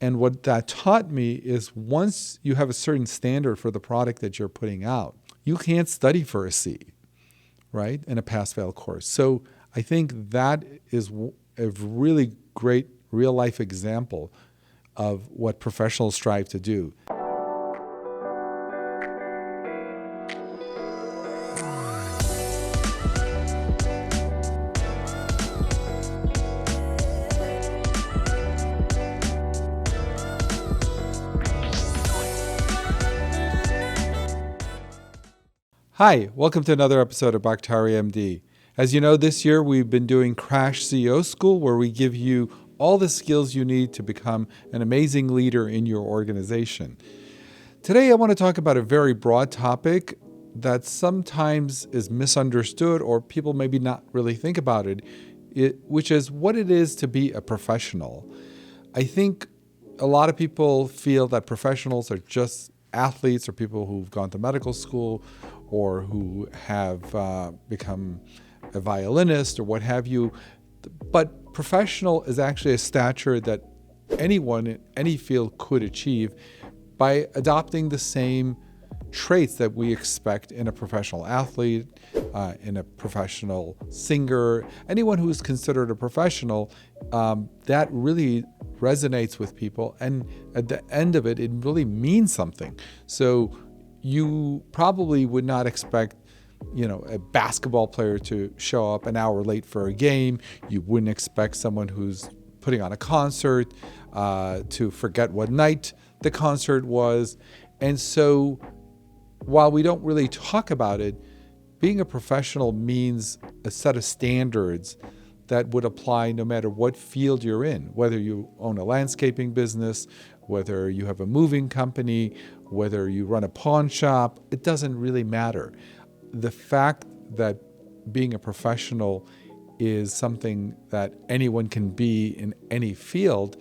And what that taught me is once you have a certain standard for the product that you're putting out, you can't study for a C, right, in a pass-fail course. So I think that is a really great real-life example of what professionals strive to do. Hi, welcome to another episode of Baktari MD. As you know, this year we've been doing Crash CEO School, where we give you all the skills you need to become an amazing leader in your organization. Today I want to talk about a very broad topic that sometimes is misunderstood or people maybe not really think about it, which is what it is to be a professional. I think a lot of people feel that professionals are just athletes or people who've gone to medical school or who have become a violinist or what have you. But professional is actually a stature that anyone in any field could achieve by adopting the same traits that we expect in a professional athlete, in a professional singer, anyone who's considered a professional. That really resonates with people, and at the end of it, it really means something. So you probably would not expect, a basketball player to show up an hour late for a game. You wouldn't expect someone who's putting on a concert to forget what night the concert was. And so while we don't really talk about it, being a professional means a set of standards that would apply no matter what field you're in, whether you own a landscaping business, whether you have a moving company, whether you run a pawn shop. It doesn't really matter. The fact that being a professional is something that anyone can be in any field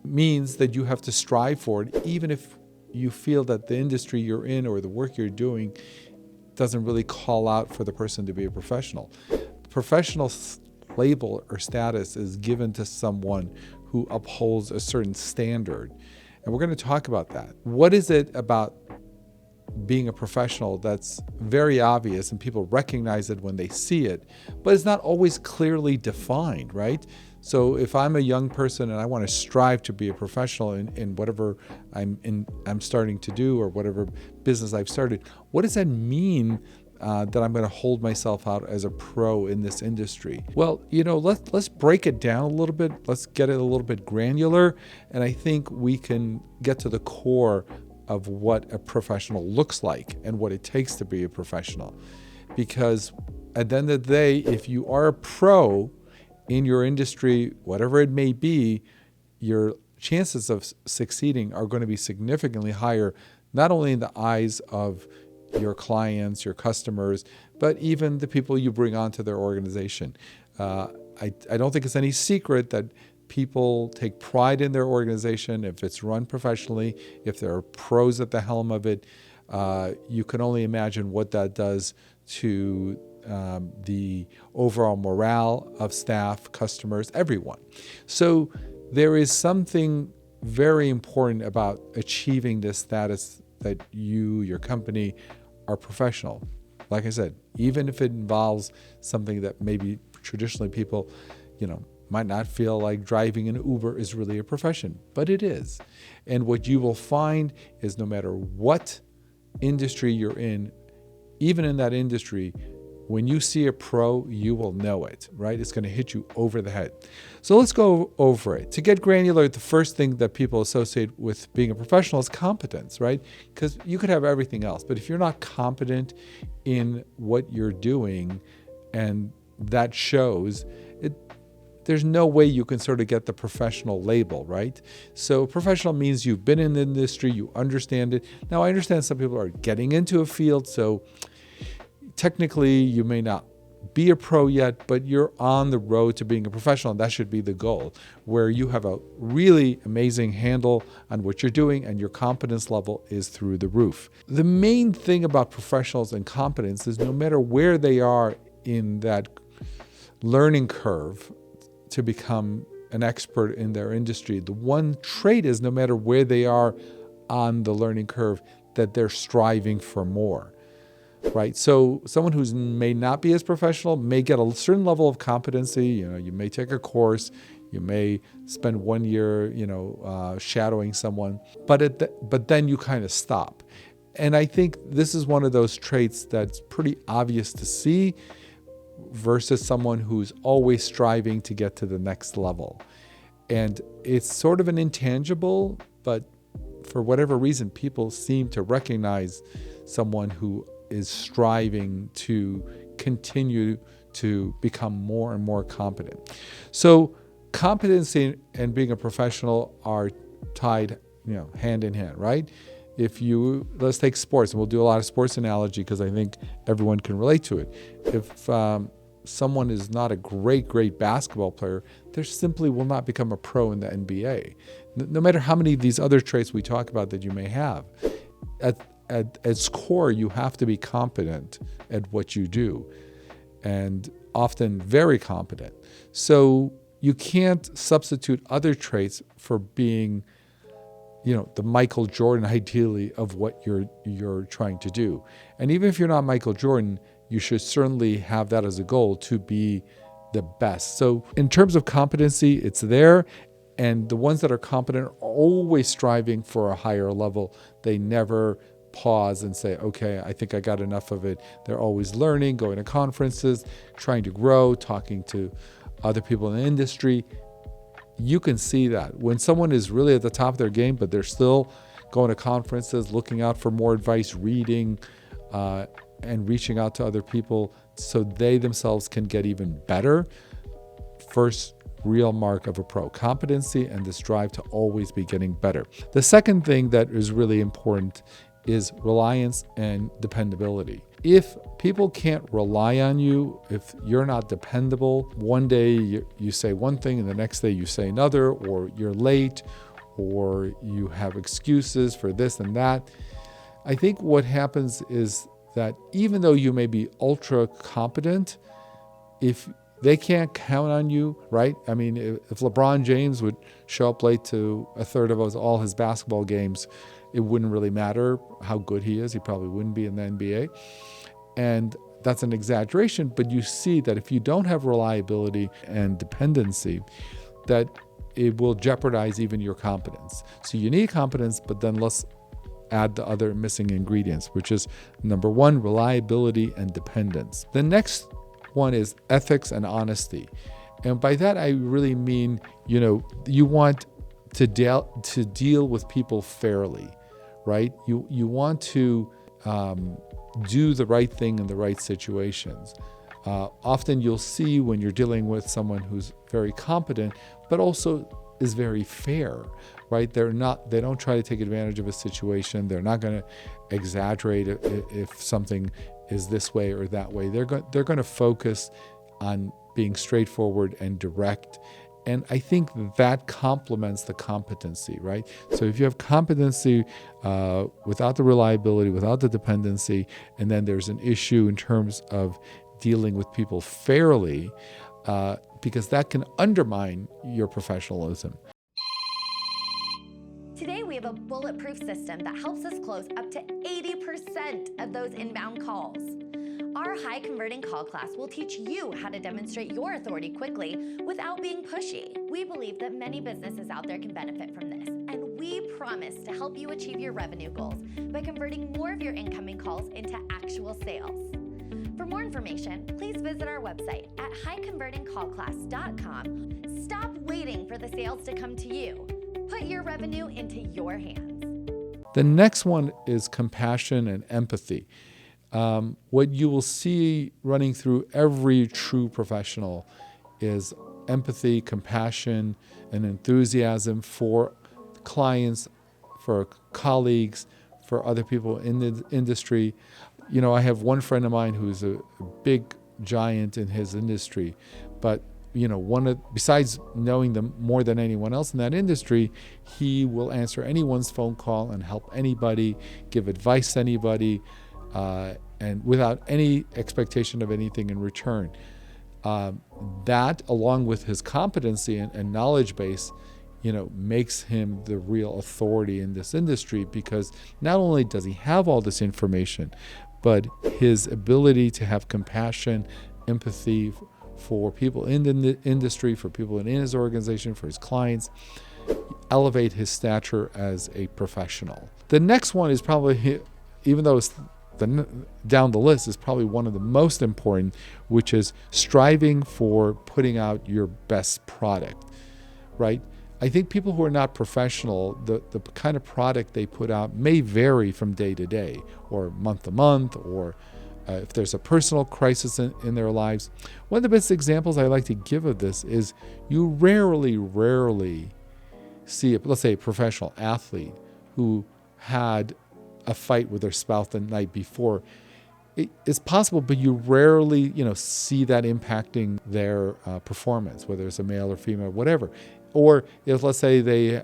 means that you have to strive for it, even if you feel that the industry you're in or the work you're doing doesn't really call out for the person to be a professional. Professional label or status is given to someone who upholds a certain standard. And we're going to talk about that. What is it about being a professional that's very obvious and people recognize it when they see it, but it's not always clearly defined, right? So if I'm a young person and I want to strive to be a professional in whatever I'm starting to do or whatever business I've started, what does that mean that I'm going to hold myself out as a pro in this industry? Well, let's break it down a little bit. Let's get it a little bit granular. And I think we can get to the core of what a professional looks like and what it takes to be a professional. Because at the end of the day, if you are a pro in your industry, whatever it may be, your chances of succeeding are going to be significantly higher, not only in the eyes of your clients, your customers, but even the people you bring onto their organization. I don't think it's any secret that people take pride in their organization if it's run professionally, if there are pros at the helm of it. You can only imagine what that does to the overall morale of staff, customers, everyone. So there is something very important about achieving this status that your company are professional. Like I said, even if it involves something that maybe traditionally people, might not feel like driving an Uber is really a profession, but it is. And what you will find is no matter what industry you're in, even in that industry, when you see a pro, you will know it, right? It's going to hit you over the head. So let's go over it. To get granular, the first thing that people associate with being a professional is competence, right? Because you could have everything else, but if you're not competent in what you're doing, and that shows, there's no way you can sort of get the professional label, right? So professional means you've been in the industry, you understand it. Now, I understand some people are getting into a field, so technically you may not be a pro yet, but you're on the road to being a professional, and that should be the goal, where you have a really amazing handle on what you're doing and your competence level is through the roof. The main thing about professionals and competence is no matter where they are in that learning curve to become an expert in their industry. The one trait is no matter where they are on the learning curve, that they're striving for more, right? So someone who may not be as professional may get a certain level of competency. You may take a course, you may spend 1 year, shadowing someone, but then you kind of stop. And I think this is one of those traits that's pretty obvious to see versus someone who's always striving to get to the next level. And it's sort of an intangible, but for whatever reason, people seem to recognize someone who is striving to continue to become more and more competent. So competency and being a professional are tied, hand in hand, right? Let's take sports, and we'll do a lot of sports analogy because I think everyone can relate to it. If someone is not a great basketball player, they simply will not become a pro in the NBA. No matter how many of these other traits we talk about that you may have, at its core, you have to be competent at what you do, and often very competent. So you can't substitute other traits for being the Michael Jordan, ideally, of what you're trying to do. And even if you're not Michael Jordan, you should certainly have that as a goal to be the best. So in terms of competency, it's there. And the ones that are competent are always striving for a higher level. They never pause and say, okay, I think I got enough of it. They're always learning, going to conferences, trying to grow, talking to other people in the industry. You can see that when someone is really at the top of their game, but they're still going to conferences, looking out for more advice, reading, and reaching out to other people so they themselves can get even better. First real mark of a pro, competency and this drive to always be getting better. The second thing that is really important is reliance and dependability. If people can't rely on you, if you're not dependable, one day you say one thing and the next day you say another, or you're late, or you have excuses for this and that, I think what happens is that even though you may be ultra competent, if they can't count on you, right? I mean, if LeBron James would show up late to a third of all his basketball games, it wouldn't really matter how good he is. He probably wouldn't be in the NBA. And that's an exaggeration, but you see that if you don't have reliability and dependency, that it will jeopardize even your competence. So you need competence, but then let's add the other missing ingredients, which is number one, reliability and dependence. The next one is ethics and honesty. And by that, I really mean, you want to deal with people fairly, right? You want to do the right thing in the right situations. Often you'll see when you're dealing with someone who's very competent, but also is very fair, right? They don't try to take advantage of a situation. They're not going to exaggerate if something is this way or that way. They're going to focus on being straightforward and direct. And I think that complements the competency, right? So if you have competency without the reliability, without the dependency, and then there's an issue in terms of dealing with people fairly, because that can undermine your professionalism. Today, we have a bulletproof system that helps us close up to 80% of those inbound calls. Our high converting call class will teach you how to demonstrate your authority quickly without being pushy. We believe that many businesses out there can benefit from this, and we promise to help you achieve your revenue goals by converting more of your incoming calls into actual sales. For more information, please visit our website at highconvertingcallclass.com. Stop waiting for the sales to come to you. Put your revenue into your hands. The next one is compassion and empathy. What you will see running through every true professional is empathy, compassion, and enthusiasm for clients, for colleagues, for other people in the industry. I have one friend of mine who's a big giant in his industry, but besides knowing them more than anyone else in that industry, he will answer anyone's phone call and help anybody, give advice to anybody, and without any expectation of anything in return. That, along with his competency and knowledge base, makes him the real authority in this industry, because not only does he have all this information, but his ability to have compassion, empathy for people in the industry, for people in his organization, for his clients, elevate his stature as a professional. The next one is probably, even though it's down the list, is probably one of the most important, which is striving for putting out your best product, right? I think people who are not professional, the kind of product they put out may vary from day to day or month to month, or if there's a personal crisis in their lives. One of the best examples I like to give of this is you rarely see, let's say, a professional athlete who had a fight with their spouse the night before. It's possible, but you rarely, see that impacting their performance, whether it's a male or female, whatever. Or if, let's say, they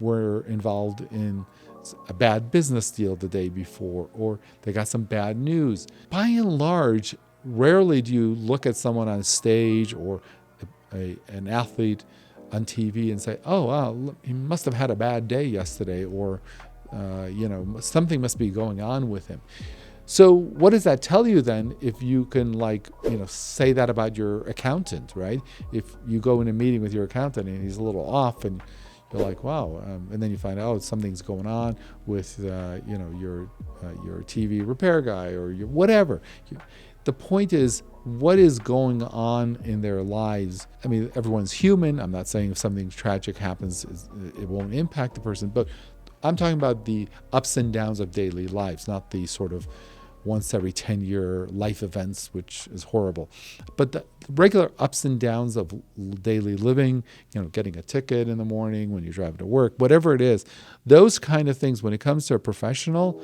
were involved in a bad business deal the day before, or they got some bad news. By and large, rarely do you look at someone on stage or an athlete on TV and say, oh, wow, he must have had a bad day yesterday, or, something must be going on with him. So what does that tell you then if you can say that about your accountant, right? If you go in a meeting with your accountant and he's a little off, and you're like, wow, and then you find out something's going on with your TV repair guy or your whatever. The point is, what is going on in their lives? I mean, everyone's human. I'm not saying if something tragic happens, it won't impact the person, but I'm talking about the ups and downs of daily lives, not the sort of once every 10-year life events, which is horrible. But the regular ups and downs of daily living, getting a ticket in the morning when you're driving to work, whatever it is, those kind of things, when it comes to a professional,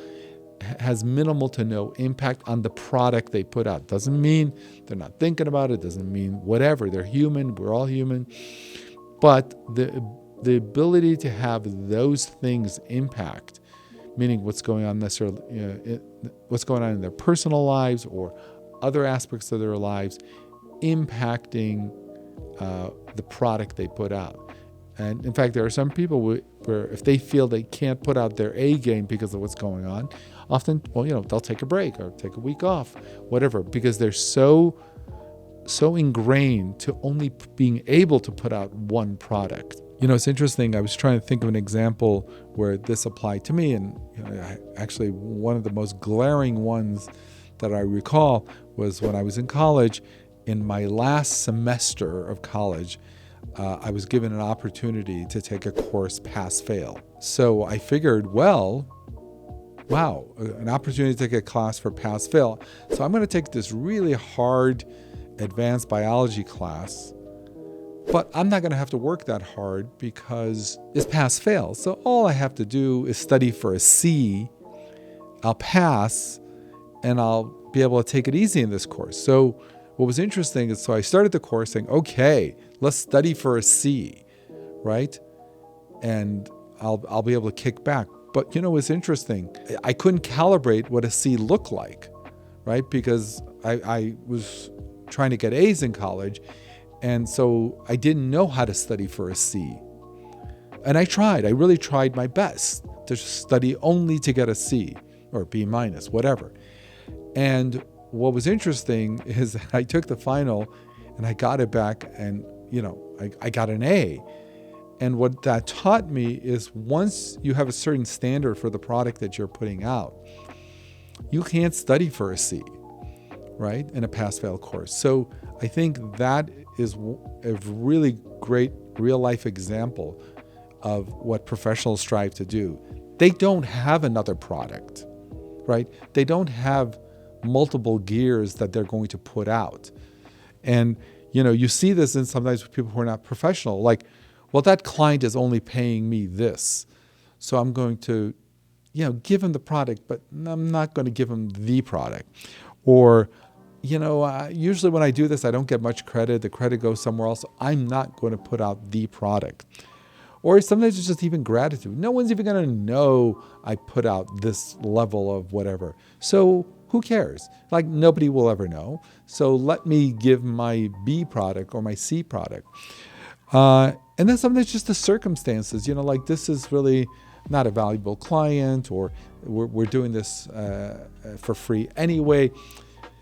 has minimal to no impact on the product they put out. Doesn't mean they're not thinking about it, doesn't mean whatever. They're human, we're all human. But the ability to have those things impact, meaning what's going on what's going on in their personal lives or other aspects of their lives, impacting the product they put out. And in fact, there are some people where if they feel they can't put out their A game because of what's going on, often, they'll take a break or take a week off, whatever, because they're so ingrained to only being able to put out one product. It's interesting. I was trying to think of an example where this applied to me, and actually one of the most glaring ones that I recall was when I was in college. In my last semester of college, I was given an opportunity to take a course pass-fail. So I figured, wow, an opportunity to take a class for pass-fail. So I'm going to take this really hard advanced biology class, but I'm not going to have to work that hard because it's pass-fail. So all I have to do is study for a C. I'll pass, and I'll be able to take it easy in this course. So what was interesting is, so I started the course saying, okay, let's study for a C, right? And I'll be able to kick back. But what's interesting? I couldn't calibrate what a C looked like, right? Because I was trying to get A's in college, and so I didn't know how to study for a C. And I really tried my best to study only to get a C or B minus, whatever. And what was interesting is that I took the final and I got it back, and I got an A. And what that taught me is, once you have a certain standard for the product that you're putting out, you can't study for a C, right, in a pass-fail course. So I think that is a really great real-life example of what professionals strive to do. They don't have another product, right? They don't have multiple gears that they're going to put out. And, you see this in sometimes with people who are not professional, like, well, that client is only paying me this, so I'm going to, give him the product, but I'm not going to give him the product. Or, usually when I do this, I don't get much credit. The credit goes somewhere else. So I'm not going to put out the product. Or sometimes it's just even gratitude. No one's even going to know I put out this level of whatever. So who cares? Like, nobody will ever know. So let me give my B product or my C product. And then sometimes just the circumstances, like this is really not a valuable client, or we're doing this for free anyway.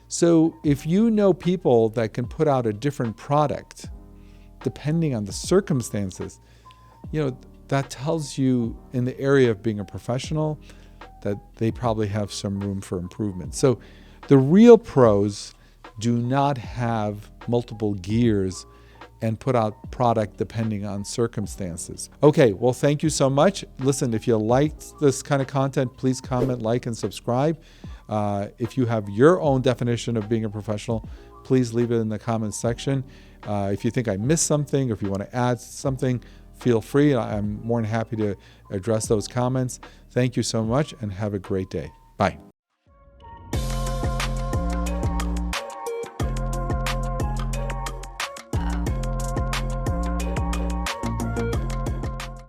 So if you know people that can put out a different product, depending on the circumstances, that tells you in the area of being a professional that they probably have some room for improvement. So the real pros do not have multiple gears and put out product depending on circumstances. Okay, well, thank you so much. Listen, if you liked this kind of content, please comment, like, and subscribe. If you have your own definition of being a professional, please leave it in the comments section. If you think I missed something, or if you want to add something, feel free. I'm more than happy to address those comments. Thank you so much, and have a great day. Bye.